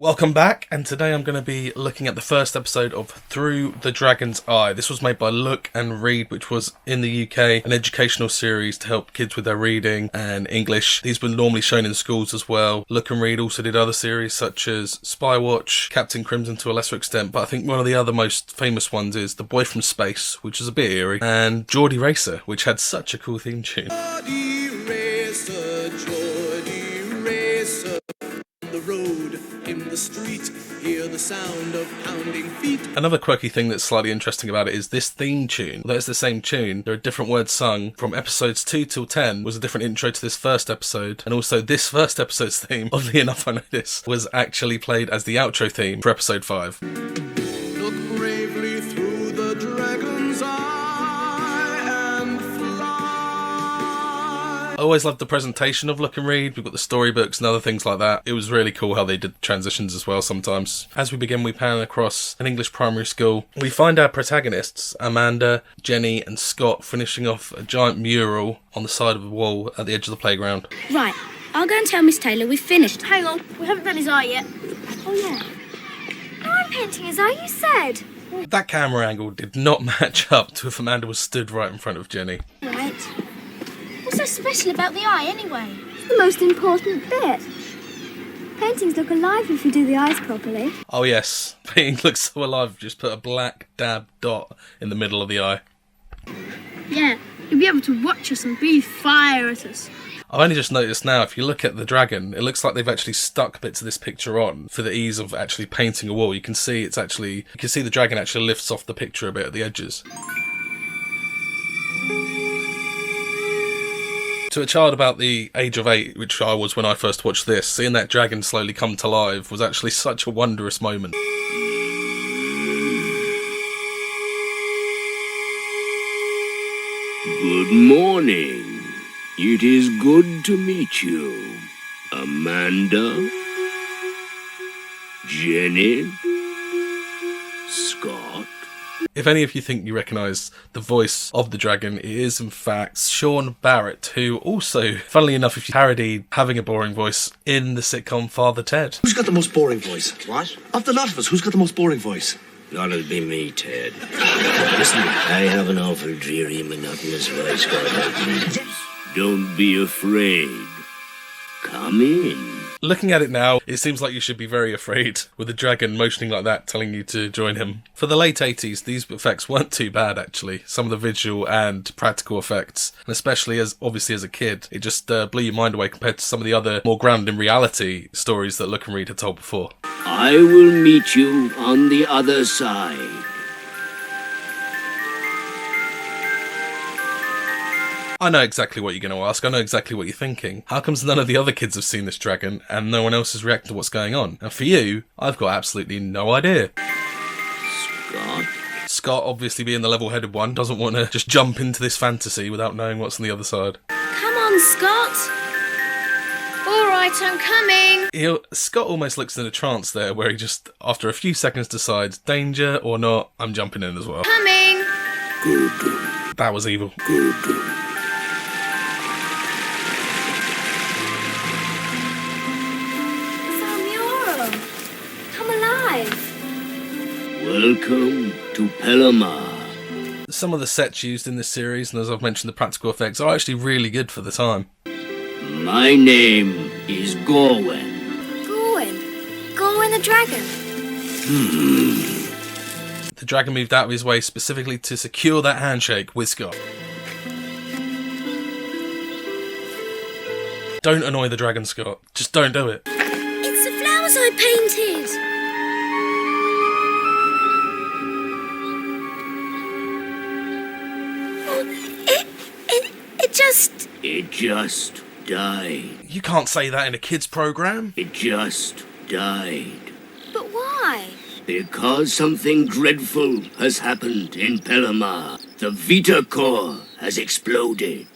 Welcome back, and today I'm going to be looking at the first episode of Through the Dragon's Eye. This was made by Look and Read, which was, in the UK, an educational series to help kids with their reading and English. These were normally shown in schools as well. Look and Read also did other series such as Spy Watch, Captain Crimson to a lesser extent, but I think one of the other most famous ones is The Boy from Space, which is a bit eerie, and Geordie Racer, which had such a cool theme tune. Geordie Racer, on the road, in the street, hear the sound of pounding feet. Another quirky thing that's slightly interesting about it is this theme tune. Although it's the same tune, there are different words sung. From episodes 2 till 10 was a different intro to this first episode, and also this first episode's theme, oddly enough I know this, was actually played as the outro theme for episode 5. Look bravely through the dragon's eye and fly. I always loved the presentation of Look and Read. We've got the storybooks and other things like that. It was really cool how they did transitions as well sometimes. As we begin, we pan across an English primary school. We find our protagonists, Amanda, Jenny and Scott, finishing off a giant mural on the side of the wall at the edge of the playground. Right, I'll go and tell Miss Taylor we've finished. Hang on, we haven't done his eye yet. Oh, yeah. No, I'm painting his eye, you said. That camera angle did not match up to if Amanda was stood right in front of Jenny. Right. What's so special about the eye, anyway? It's the most important bit. Paintings look alive if you do the eyes properly. Oh yes, painting looks so alive, just put a black dab dot in the middle of the eye. Yeah, you'll be able to watch us and breathe fire at us. I've only just noticed now, if you look at the dragon, it looks like they've actually stuck bits of this picture on for the ease of actually painting a wall. You can see the dragon actually lifts off the picture a bit at the edges. To a child about the age of 8, which I was when I first watched this, seeing that dragon slowly come to life was actually such a wondrous moment. Good morning. It is good to meet you, Amanda, Jenny, Scott. If any of you think you recognise the voice of the dragon, it is in fact Sean Barrett, who also, funnily enough, if you parodied having a boring voice in the sitcom Father Ted. Who's got the most boring voice? What? Of the lot of us, who's got the most boring voice? That'll be me, Ted. Listen, I have an awful dreary, monotonous voice called. Don't be afraid. Come in. Looking at it now, it seems like you should be very afraid with the dragon motioning like that, telling you to join him. For the late 80s, these effects weren't too bad, actually. Some of the visual and practical effects, and especially as a kid, it just blew your mind away compared to some of the other more grounded in reality stories that Look and Read had told before. I will meet you on the other side. I know exactly what you're going to ask. I know exactly what you're thinking. How comes none of the other kids have seen this dragon and no one else has reacted to what's going on? And for you, I've got absolutely no idea. Scott, obviously being the level-headed one, doesn't want to just jump into this fantasy without knowing what's on the other side. Come on, Scott. All right, I'm coming. Scott almost looks in a trance there, where he just, after a few seconds, decides, danger or not, I'm jumping in as well. Coming. Good. That was evil. Good. Welcome to Pelamar. Some of the sets used in this series, and as I've mentioned, the practical effects are actually really good for the time. My name is Gorwen. Gorwen the dragon. The dragon moved out of his way specifically to secure that handshake with Scott. Don't annoy the dragon, Scott. Just don't do it. It's the flowers I painted. It just died. You can't say that in a kids' program. It just died. But why? Because something dreadful has happened in Pelamar. The Veetacore has exploded.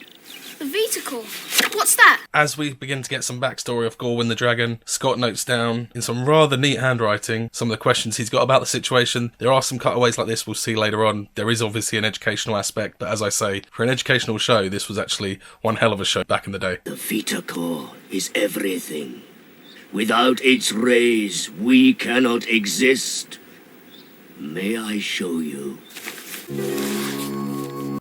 The Veetacore? What's that? As we begin to get some backstory of Gorwin the Dragon, Scott notes down, in some rather neat handwriting, some of the questions he's got about the situation. There are some cutaways like this we'll see later on. There is obviously an educational aspect, but as I say, for an educational show, this was actually one hell of a show back in the day. The Veetacore is everything. Without its rays, we cannot exist. May I show you?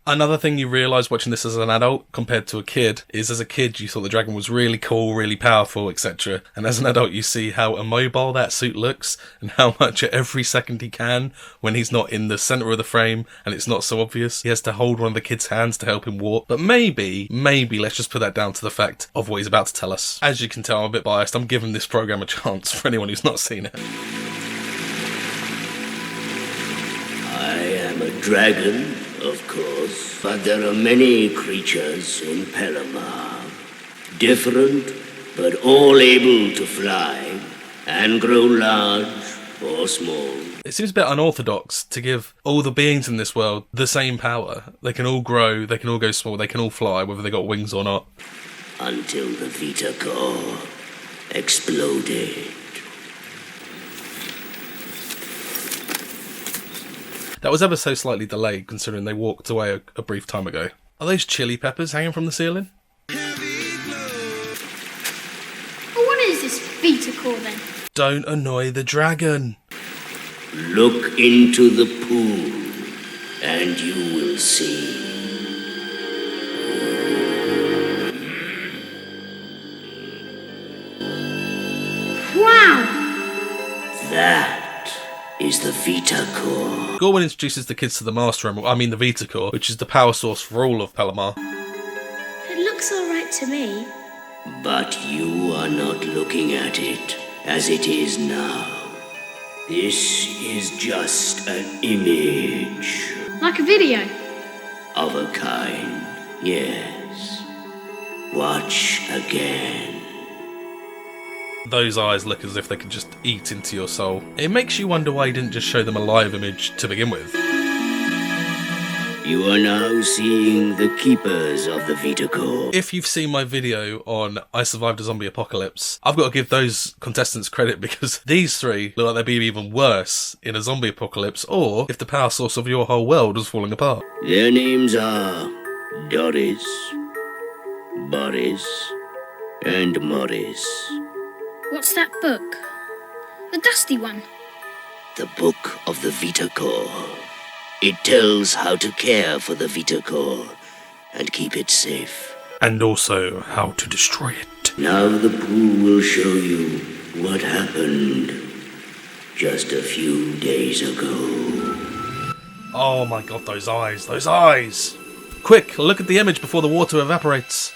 Another thing you realise watching this as an adult compared to a kid is as a kid you thought the dragon was really cool, really powerful, etc. And as an adult you see how immobile that suit looks and how much at every second he can, when he's not in the centre of the frame and it's not so obvious, he has to hold one of the kid's hands to help him walk. But maybe let's just put that down to the fact of what he's about to tell us. As you can tell, I'm a bit biased. I'm giving this programme a chance for anyone who's not seen it. I am a dragon, of course, but there are many creatures in Pelamar. Different, but all able to fly and grow large or small. It seems a bit unorthodox to give all the beings in this world the same power. They can all grow, they can all go small, they can all fly, whether they got wings or not. Until the Veetacore exploded. That was ever so slightly delayed, considering they walked away a brief time ago. Are those chili peppers hanging from the ceiling? Well, what is this Veetacore then? Don't annoy the dragon. Look into the pool, and you will see. Wow! That is the Veetacore. Gorwin introduces the kids to the Master Emerald, I mean the Veetacore, which is the power source for all of Pelamar. It looks alright to me. But you are not looking at it as it is now. This is just an image. Like a video. Of a kind, yes. Watch again. Those eyes look as if they could just eat into your soul. It makes you wonder why he didn't just show them a live image to begin with. You are now seeing the keepers of the Veetacore. If you've seen my video on I Survived a Zombie Apocalypse, I've got to give those contestants credit because these three look like they'd be even worse in a zombie apocalypse or if the power source of your whole world was falling apart. Their names are Doris, Boris, and Morris. What's that book? The dusty one. The Book of the Veetacore. It tells how to care for the Veetacore and keep it safe. And also how to destroy it. Now the pool will show you what happened just a few days ago. Oh my god, those eyes, those eyes! Quick, look at the image before the water evaporates.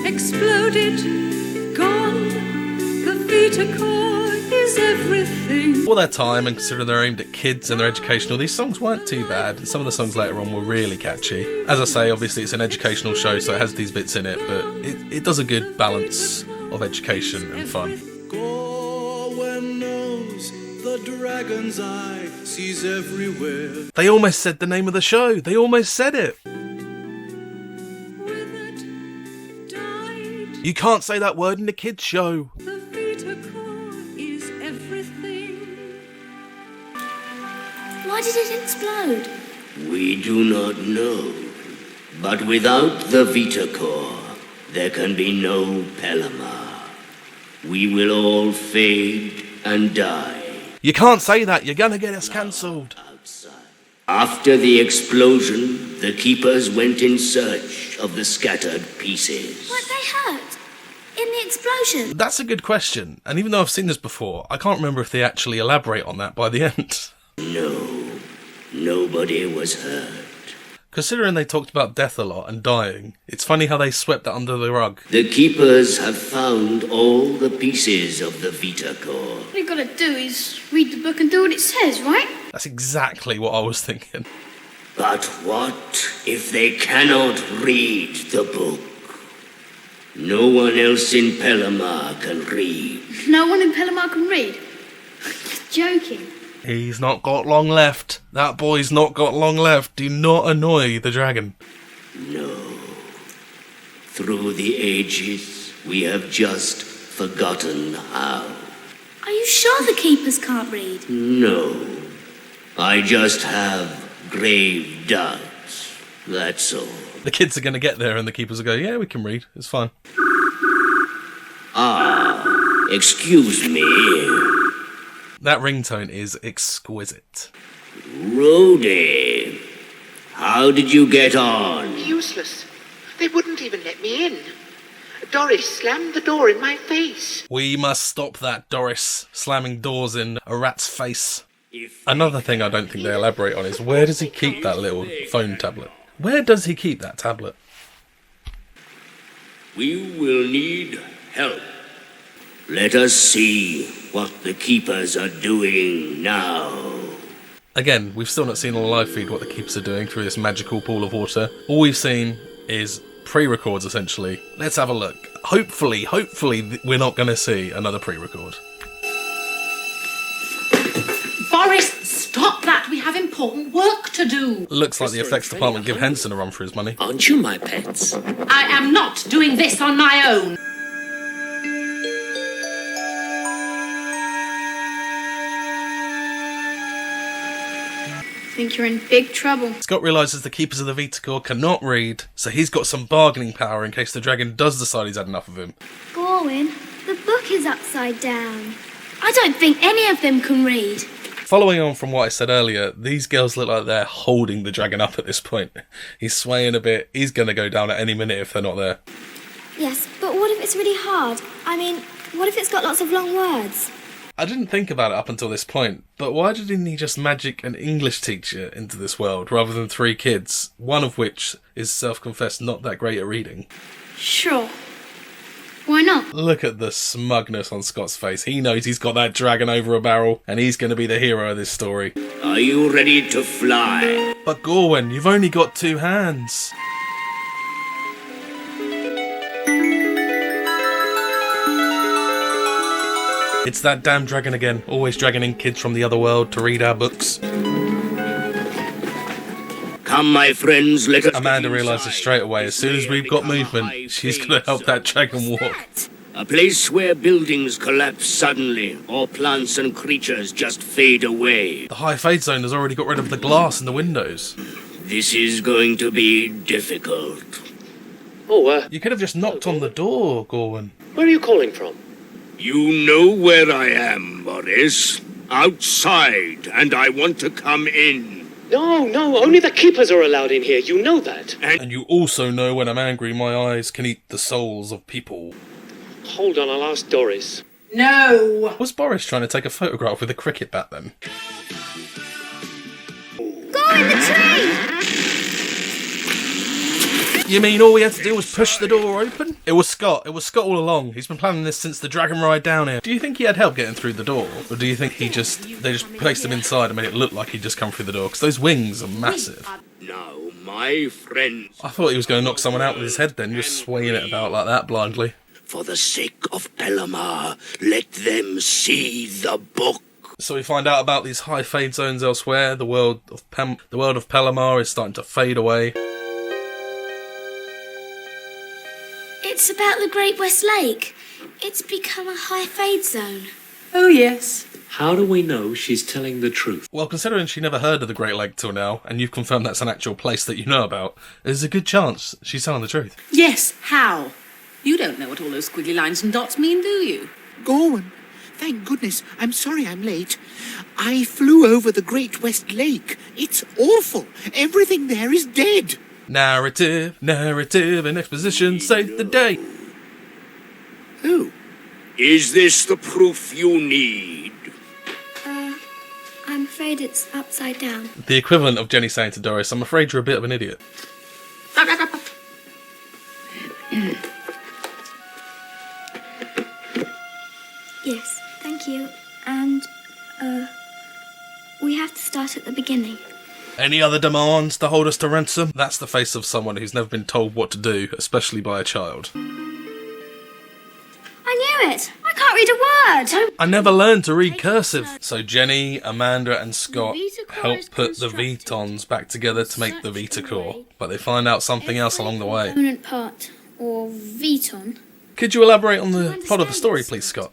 Exploded, gone, the Veetacore is everything. For their time, and considering they're aimed at kids and they're educational, these songs weren't too bad. Some of the songs later on were really catchy. As I say, obviously it's an educational show, so it has these bits in it, but it does a good balance of education and fun. Gorwin knows the dragon's eye sees everywhere. They almost said the name of the show. They almost said it. You can't say that word in a kids' show. The Veetacore is everything. Why did it explode? We do not know. But without the Veetacore, there can be no Pelamar. We will all fade and die. You can't say that. You're gonna get us cancelled. Outside. After the explosion, the keepers went in search of the scattered pieces. Weren't they hurt? In the explosion? That's a good question. And even though I've seen this before, I can't remember if they actually elaborate on that by the end. No, nobody was hurt. Considering they talked about death a lot and dying, it's funny how they swept that under the rug. The keepers have found all the pieces of the Veetacore. All you gotta do is read the book and do what it says, right? That's exactly what I was thinking. But what if they cannot read the book? No one else in Pelamar can read. No one in Pelamar can read. Joking. He's not got long left. That boy's not got long left. Do not annoy the dragon. No. Through the ages, we have just forgotten how. Are you sure the keepers can't read? No. I just have grave doubts, that's all. The kids are going to get there and the keepers will go, yeah, we can read, it's fine. Excuse me. That ringtone is exquisite. Rhodey, how did you get on? Useless. They wouldn't even let me in. Doris slammed the door in my face. We must stop that, Doris, slamming doors in a rat's face. Another thing I don't think they elaborate on is where does he keep that little phone tablet? Where does he keep that tablet? We will need help. Let us see what the keepers are doing now. Again, we've still not seen on the live feed what the keepers are doing through this magical pool of water. All we've seen is pre-records, essentially. Let's have a look. Hopefully we're not going to see another pre-record. Boris, stop that. We have important work to do. Looks like the effects department give Henson a run for his money. Aren't you my pets? I am not doing this on my own. I think you're in big trouble. Scott realises the keepers of the Veetacore cannot read, so he's got some bargaining power in case the dragon does decide he's had enough of him. Gorwin, the book is upside down. I don't think any of them can read. Following on from what I said earlier, these girls look like they're holding the dragon up at this point. He's swaying a bit, he's going to go down at any minute if they're not there. Yes, but what if it's really hard? I mean, what if it's got lots of long words? I didn't think about it up until this point, but why didn't he just magic an English teacher into this world rather than 3 kids, one of which is self-confessed not that great at reading? Sure. Why not? Look at the smugness on Scott's face. He knows he's got that dragon over a barrel, and he's going to be the hero of this story. Are you ready to fly? But Gorwin, you've only got 2 hands. It's that damn dragon again, always dragging in kids from the other world to read our books. Come, my friends, let us... Amanda realises straight away, as soon as we've got movement, she's going to help that dragon walk. A place where buildings collapse suddenly, or plants and creatures just fade away. The high fade zone has already got rid of the glass in the windows. This is going to be difficult. Oh, You could have just knocked on the door, Gorwin. where are you calling from? You know where I am, Boris. Outside, and I want to come in. No, only the keepers are allowed in here. You know that. And you also know when I'm angry, my eyes can eat the souls of people. Hold on, I'll ask Doris. No. Was Boris trying to take a photograph with a cricket bat then? Go in the tree! You mean all we had to do was push the door open? It was Scott. It was Scott all along. He's been planning this since the dragon ride down here. Do you think he had help getting through the door? Or do you think they just placed him inside and made it look like he'd just come through the door? Because those wings are massive. Now, my friends, I thought he was going to knock someone out with his head then, just swaying it about like that blindly. for the sake of Pelamar, let them see the book. So we find out about these high fade zones elsewhere. The world of Pelamar is starting to fade away. It's about the Great West Lake. It's become a high fade zone. Oh, yes. How do we know she's telling the truth? Well, considering she never heard of the Great Lake till now, and you've confirmed that's an actual place that you know about, there's a good chance she's telling the truth. Yes, how? You don't know what all those squiggly lines and dots mean, do you? Gorwin, thank goodness. I'm sorry I'm late. I flew over the Great West Lake. It's awful. Everything there is dead. Narrative, and exposition save the day. Who? Is this the proof you need? I'm afraid it's upside down. The equivalent of Jenny saying to Doris, I'm afraid you're a bit of an idiot. Yes, thank you. And, we have to start at the beginning. Any other demands to hold us to ransom? That's the face of someone who's never been told what to do, especially by a child. I knew it! I can't read a word! I never learned to read cursive. So Jenny, Amanda and Scott Veetacore help is put the constructed Vetons back together to make the such a Veetacore, way but they find out something else along the way. Component part, or Veton. Could you elaborate on the plot of the story, please, Scott?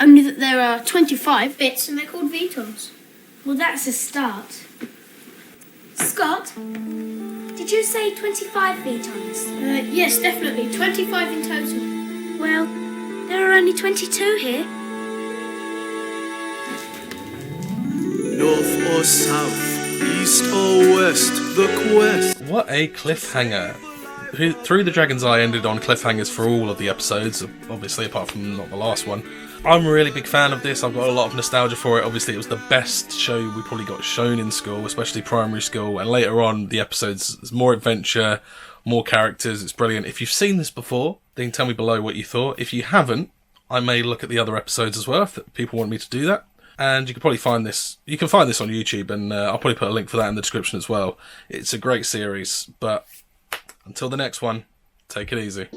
Only that there are 25 bits and they're called Vetons. Well, that's a start. Scott, did you say 25 feet on us? Yes, definitely. 25 in total. Well, there are only 22 here. North or south, east or west, the quest. What a cliffhanger. Through the Dragon's Eye ended on cliffhangers for all of the episodes, obviously apart from not the last one. I'm a really big fan of this. I've got a lot of nostalgia for it. Obviously it was the best show we probably got shown in school, especially primary school, and later on the episodes, there's more adventure, more characters. It's brilliant. If you've seen this before, then tell me below what you thought. If you haven't, I may look at the other episodes as well if people want me to do that. And you can probably find this. You can find this on YouTube, and I'll probably put a link for that in the description as well. It's a great series, but until the next one, take it easy.